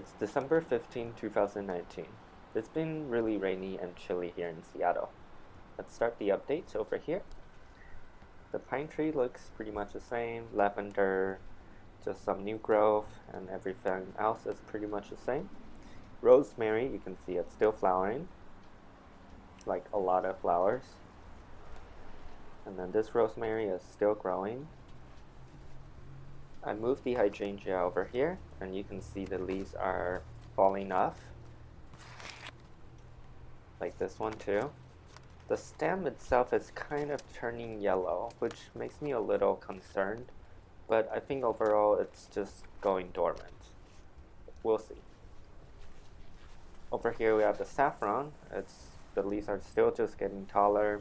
It's December 15, 2019. It's been really rainy and chilly here in Seattle. Let's start the updates over here. The pine tree looks pretty much the same, lavender, just some new growth, and everything else is pretty much the same. Rosemary, you can see it's still flowering, like a lot of flowers. And then this rosemary is still growing. I moved the hydrangea over here, and you can see the leaves are falling off, like this one too. The stem itself is kind of turning yellow, which makes me a little concerned, but I think overall it's just going dormant. We'll see. Over here we have the saffron. The leaves are still just getting taller.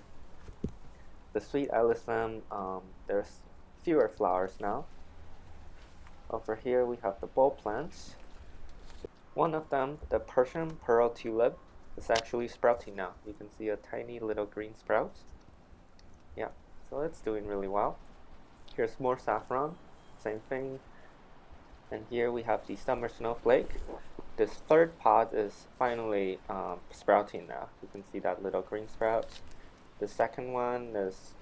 The sweet alyssum, there's fewer flowers now. Over here we have the bulb plants. One of them, the Persian pearl tulip, is actually sprouting now. You can see a tiny little green sprout. Yeah, so it's doing really well. Here's more saffron, same thing. And here we have the summer snowflake. This third pod is finally sprouting now. You can see that little green sprout. The second one is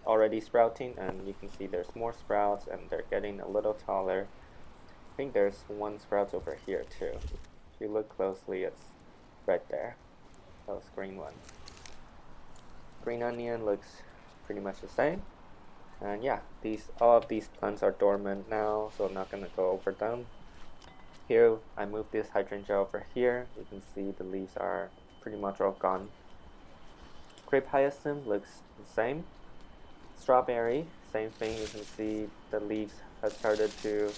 already sprouting, and you can see there's more sprouts and they're getting a little taller. I think there's one sprout over here too. If you look closely, it's right there. Those green ones. Green onion looks pretty much the same. And yeah, all of these plants are dormant now, so I'm not gonna go over them. Here, I moved this hydrangea over here. You can see the leaves are pretty much all gone. Grape hyacinth looks the same. Strawberry, same thing. You can see the leaves have started to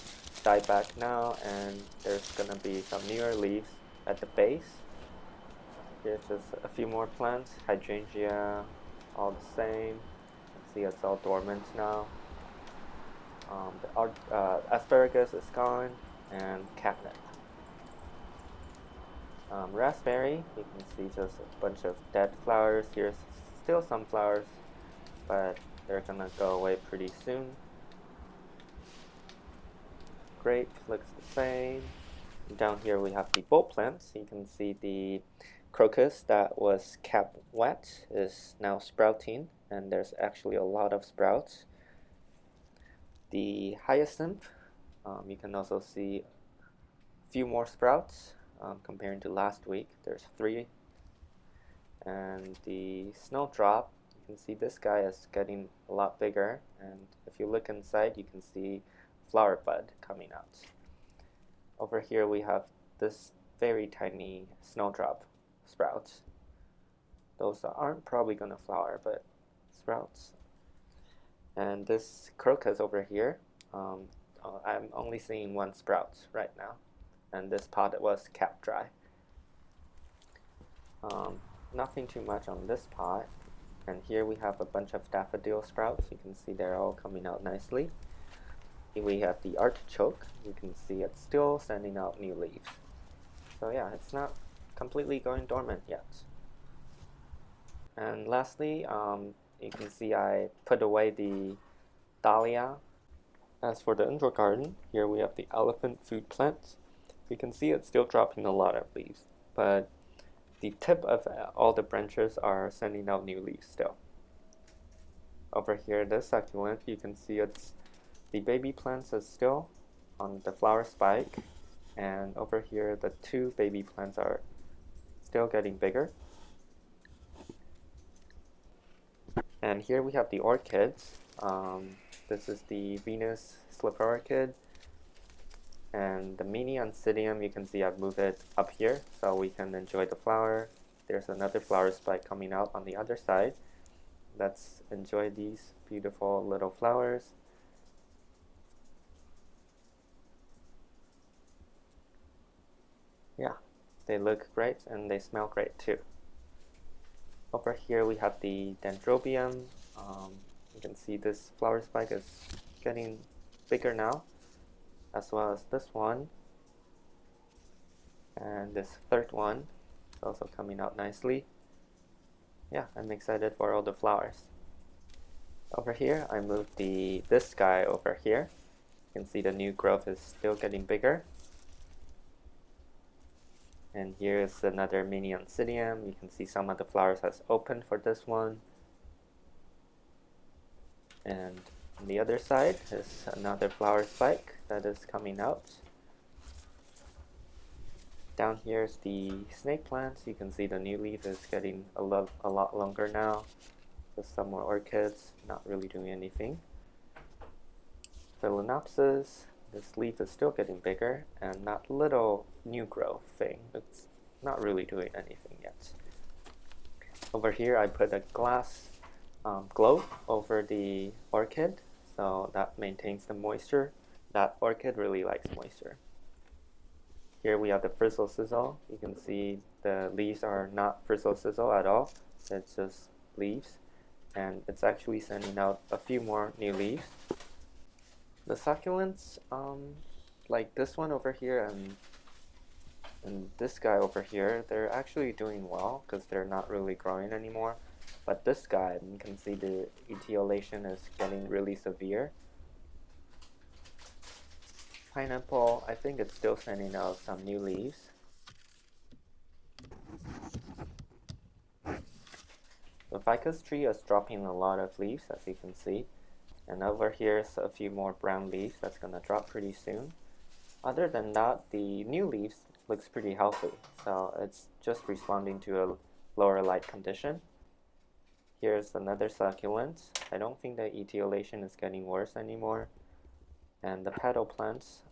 die back now, and there's gonna be some newer leaves at the base. Here's just a few more plants. Hydrangea, all the same. Let's see, it's all dormant now. Asparagus is gone, and catnip. Raspberry, you can see just a bunch of dead flowers. Here's still some flowers, but they're gonna go away pretty soon. Grape looks the same. Down here we have the bulb plants. You can see the crocus that was kept wet is now sprouting, and there's actually a lot of sprouts. The hyacinth, you can also see a few more sprouts comparing to last week. There's 3. And the snowdrop, you can see this guy is getting a lot bigger, and if you look inside you can see flower bud coming out. Over here we have this very tiny snowdrop sprouts. Those aren't probably gonna flower, but sprouts. And this crocus over here, I'm only seeing one sprout right now, and this pot was kept dry. Nothing too much on this pot. And here we have a bunch of daffodil sprouts. You can see they're all coming out nicely. Here we have the artichoke. You can see it's still sending out new leaves. So yeah, it's not completely going dormant yet. And lastly, you can see I put away the dahlia. As for the indoor garden, here we have the elephant food plant. You can see it's still dropping a lot of leaves, but the tip of all the branches are sending out new leaves still. Over here, this succulent, you can see the baby plants is still on the flower spike, and over here the 2 baby plants are still getting bigger. And here we have the orchids. This is the Venus slipper orchid, and the mini oncidium, you can see I've moved it up here so we can enjoy the flower. There's another flower spike coming out on the other side. Let's enjoy these beautiful little flowers. Yeah, they look great and they smell great too. Over here we have the dendrobium. You can see this flower spike is getting bigger now, as well as this one. And this third one is also coming out nicely. Yeah, I'm excited for all the flowers. Over here, I moved this guy over here. You can see the new growth is still getting bigger. And here is another mini oncidium. You can see some of the flowers has opened for this one. And on the other side is another flower spike that is coming out. Down here is the snake plants. You can see the new leaf is getting a lot longer now. Just some more orchids, not really doing anything. Phalaenopsis, this leaf is still getting bigger, and that little new growth thing, it's not really doing anything yet. Over here I put a glass globe over the orchid, so that maintains the moisture. That orchid really likes moisture. Here we have the frizzle sizzle. You can see the leaves are not frizzle sizzle at all. It's just leaves, and it's actually sending out a few more new leaves. The succulents, like this one over here and this guy over here, they're actually doing well because they're not really growing anymore. But this guy, you can see the etiolation is getting really severe. Pineapple, I think it's still sending out some new leaves. The ficus tree is dropping a lot of leaves, as you can see. And over here is a few more brown leaves that's going to drop pretty soon. Other than that, the new leaves looks pretty healthy, so it's just responding to a lower light condition. Here's another succulent. I don't think the etiolation is getting worse anymore. And the petal plants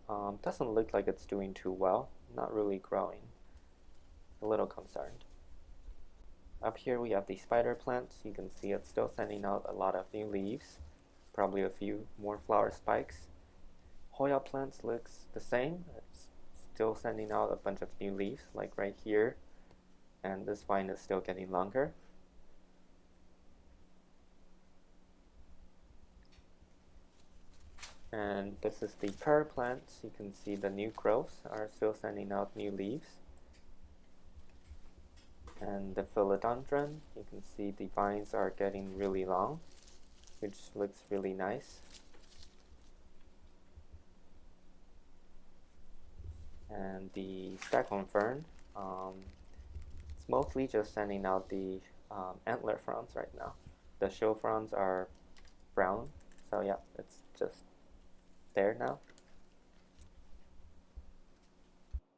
doesn't look like it's doing too well, not really growing. A little concerned. Up here we have the spider plants. You can see it's still sending out a lot of new leaves, probably a few more flower spikes. Hoya plants looks the same. It's still sending out a bunch of new leaves, like right here. And this vine is still getting longer. And this is the pear plants. You can see the new growths are still sending out new leaves. And the philodendron, you can see the vines are getting really long, which looks really nice. And the staghorn fern, it's mostly just sending out the antler fronds right now. The show fronds are brown, so yeah, it's just there now.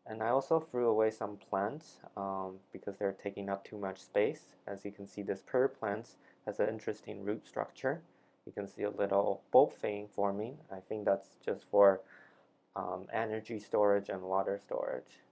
And I also threw away some plants because they're taking up too much space. As you can see, this pear plant has an interesting root structure. You can see a little bulb thing forming. I think that's just for energy storage and water storage.